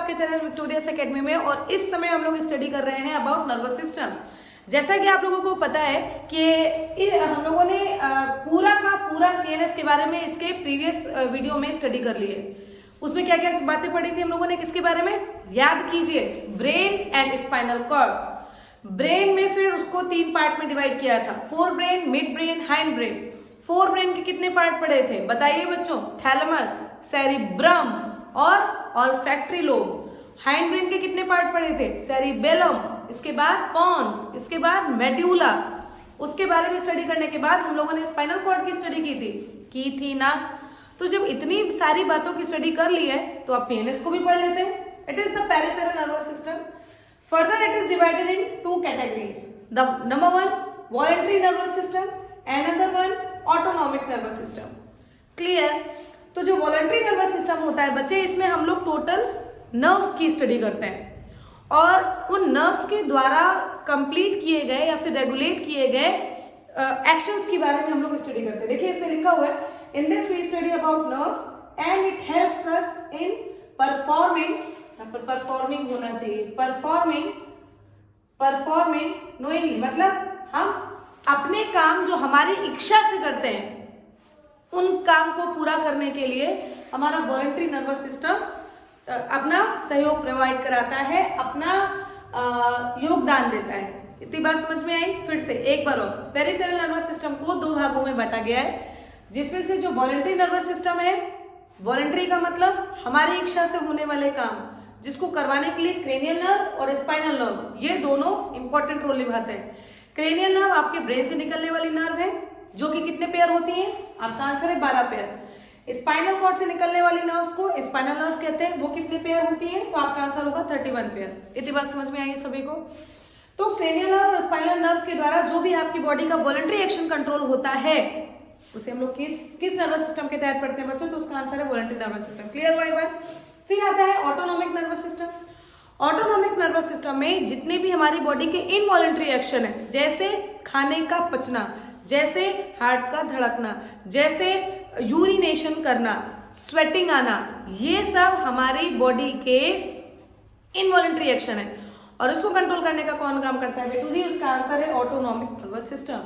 आपके channel victorious academy में। और इस समय हम लोग स्टडी कर रहे हैं अबाउट नर्वस सिस्टम। जैसा कि आप लोगों को पता है कि हम लोगों ने पूरा का पूरा सीएनएस के बारे में इसके प्रीवियस वीडियो में स्टडी कर ली है। उसमें क्या क्या बातें पढ़ी थी हम लोगों ने, किसके बारे में याद कीजिए, brain and spinal cord. Brain में फिर उसको 3 पार्ट में डिवाइड किया था, fore brain, mid brain, hind brain. Fore brain के कितने पार्ट पढ़े थे बताइए बच्चों? थैलेमस, सेरिब्रम और ऑल्फैक्टरी लोब। हाइंड ब्रेन के कितने पार्ट पढ़े थे? सेरिबेलम, इसके बाद पॉन्स, इसके बाद मेड्यूला। उसके बारे में स्टडी करने के बाद हम लोगों ने स्पाइनल कॉर्ड की स्टडी की थी ना। तो जब इतनी सारी बातों की स्टडी कर ली है तो आप पीएनएस को भी पढ़ लेते हैं। It is the peripheral nervous system. Further it is divided in 2 categories. The number 1 voluntary nervous system and another one autonomic nervous system. Clear? तो जो वॉलंटरी नर्वस सिस्टम होता है बच्चे, इसमें हम लोग टोटल नर्व्स की स्टडी करते हैं और उन नर्व्स के द्वारा कंप्लीट किए गए या फिर रेगुलेट किए गए एक्शंस के बारे में हम लोग स्टडी करते हैं। देखिए इसमें लिखा हुआ है, in this we study about nerves and it helps us in performing, यहाँ पर परफॉर्मिंग होना चाहिए, परफॉर्मिंग नोइंगली, मतलब हम अपने काम जो हमारी इच्छा से करते हैं उन काम को पूरा करने के लिए हमारा वॉलंटरी नर्वस सिस्टम अपना सहयोग प्रोवाइड कराता है, अपना योगदान देता है। इतनी बात समझ में आई? फिर से एक बार और, पेरिफेरल नर्वस सिस्टम को 2 भागों में बांटा गया है, जिसमें से जो वॉलंटरी नर्वस सिस्टम है, वॉलंटरी का मतलब हमारी इच्छा से होने वाले काम, जिसको करवाने के लिए क्रेनियल नर्व और स्पाइनल नर्व ये दोनों इंपॉर्टेंट रोल निभाते हैं। क्रेनियल नर्व आपके ब्रेन से निकलने वाली नर्व है, जो कि कितने पेयर होती हैं? आपका आंसर है 12 पेयर। स्पाइनल कॉर्ड से निकलने वाली नर्व्स को स्पाइनल नर्व कहते हैं, वो कितने पेयर होती हैं? तो आपका आंसर होगा 31 पेयर। इतनी बात समझ में आई सभी को? तो क्रेनियल नर्व और स्पाइनल नर्व के द्वारा जो भी आपकी बॉडी का वॉलंटरी एक्शन कंट्रोल होता है उसे हम लोग किस नर्वस सिस्टम के तहत पढ़ते हैं बच्चों? तो उसका आंसर है वॉलंटरी नर्वस सिस्टम। क्लियर हुआ एक बार? फिर आता है autonomic nervous system. Autonomic nervous system में जितने भी हमारी बॉडी के इनवॉलंटरी एक्शन है, जैसे खाने का पचना, जैसे हार्ट का धड़कना, जैसे यूरिनेशन करना, स्वेटिंग आना, ये सब हमारी बॉडी के इनवॉलंटरी एक्शन है और उसको कंट्रोल करने का कौन काम करता है बेटू जी? उसका आंसर है ऑटोनॉमिक नर्वस सिस्टम।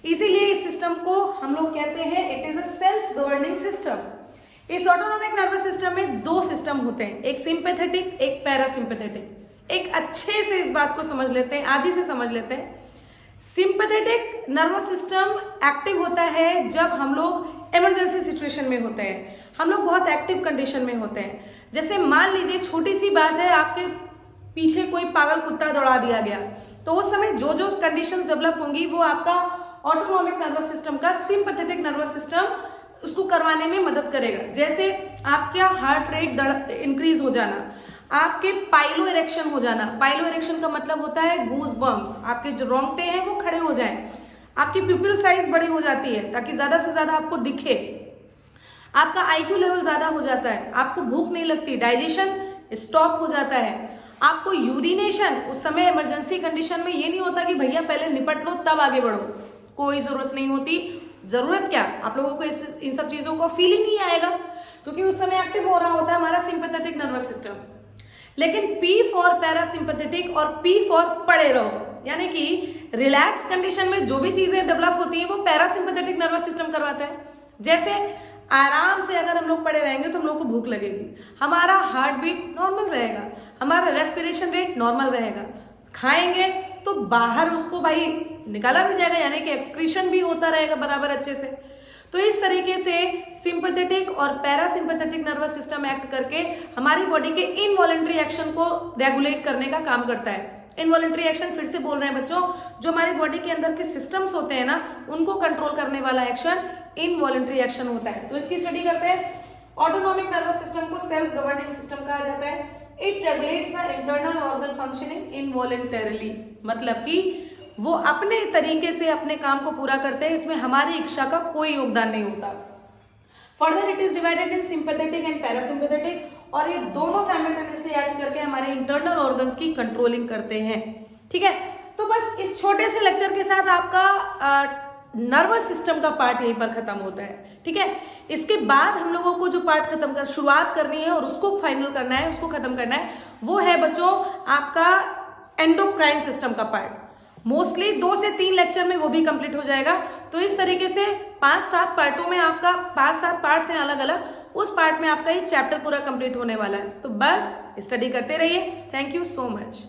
इसीलिए इस सिस्टम को हम लोग कहते हैं it is a self governing system. इस ऑटोनॉमिक नर्वस सिस्टम में 2 सिस्टम होते हैं, एक सिंपैथेटिक, एक पैरासिम्पैथेटिक। एक अच्छे से इस बात को समझ लेते हैं, आज ही से समझ लेते हैं। सिंपैथेटिक नर्वस सिस्टम एक्टिव होता है जब हम लोग इमरजेंसी सिचुएशन में होते हैं, हम लोग बहुत एक्टिव कंडीशन में होते हैं। जैसे मान लीजिए छोटी सी बात है, आपके पीछे कोई पागल कुत्ता दौड़ा दिया गया, तो उस समय जो जो कंडीशंस डेवलप होंगी वो आपका ऑटोनॉमिक नर्वस सिस्टम का सिंपैथेटिक नर्वस सिस्टम उसको करवाने में मदद करेगा। जैसे आपका हार्ट रेट इंक्रीज हो जाना, आपके पाइलो इरेक्शन हो जाना। पाइलो इरेक्शन का मतलब होता है गूज बम्प्स, आपके जो रोंगटे हैं वो खड़े हो जाएं, आपकी प्यूपिल साइज बड़ी हो जाती है ताकि ज्यादा से ज्यादा आपको दिखे, आपका आईक्यू लेवल ज्यादा हो जाता है, आपको भूख नहीं लगती, डाइजेशन स्टॉप हो जाता है, आपको यूरिनेशन उस समय इमरजेंसी कंडीशन में ये नहीं होता कि भैया पहले निपट लो तब आगे बढ़ो, कोई जरूरत नहीं होती। जरूरत क्या, आप लोगों को इन सब चीजों को फील ही नहीं आएगा क्योंकि उस समय एक्टिव हो रहा होता है हमारा सिंपैथेटिक नर्वस सिस्टम। लेकिन P फॉर पैरासिम्पैथेटिक और P फॉर पड़े रहो, यानी कि रिलैक्स कंडीशन में जो भी चीजें डेवलप होती हैं वो पैरासिम्पैथेटिक नर्वस सिस्टम करवाता है। जैसे आराम से अगर हम लोग पड़े रहेंगे तो हम लोग को भूख लगेगी, हमारा हार्ट बीट नॉर्मल रहेगा, हमारा रेस्पिरेशन रेट नॉर्मल रहेगा, खाएंगे तो बाहर उसको भाई निकाला भी जाएगा, यानी कि एक्सक्रीशन भी होता रहेगा बराबर अच्छे से। तो इस तरीके से सिंपैथेटिक और पैरासिम्पैथेटिक नर्वस सिस्टम एक्ट करके हमारी बॉडी के इनवॉलंटरी एक्शन को रेगुलेट करने का काम करता है। इनवॉलंटरी एक्शन फिर से बोल रहे हैं बच्चों, जो हमारी बॉडी के अंदर के सिस्टम्स होते हैं ना, उनको कंट्रोल करने वाला एक्शन इनवॉलंटरी एक्शन होता है। तो इसकी स्टडी करते हैं। ऑटोनॉमिक नर्वस सिस्टम को सेल्फ गवर्निंग सिस्टम कहा जाता है। It regulates the internal organ functioning involuntarily, मतलब कि वो अपने तरीके से अपने काम को पूरा करते हैं, इसमें हमारी इच्छा का कोई योगदान नहीं होता। Further it is divided in sympathetic and parasympathetic, और ये दोनों साइमल्टेनियसली एक्ट करके हमारे इंटरनल ऑर्गन्स की कंट्रोलिंग करते हैं। ठीक है, तो बस इस छोटे से लेक्चर के साथ आपका नर्वस सिस्टम का पार्ट यहीं पर खत्म होता है, ठीक है। इसके बाद हम लोगों को जो पार्ट खत्म कर शुरुआत करनी है और उसको फाइनल करना है, उसको खत्म करना है, वो है बच्चों आपका एंडोक्राइन सिस्टम का पार्ट। मोस्टली 2 से 3 लेक्चर में वो भी कंप्लीट हो जाएगा। तो इस तरीके से 5-7 पार्टों में आपका 5-7 पार्ट्स हैं अलग अलग, उस पार्ट में आपका ये चैप्टर पूरा कंप्लीट होने वाला है। तो बस स्टडी करते रहिए। Thank you so much.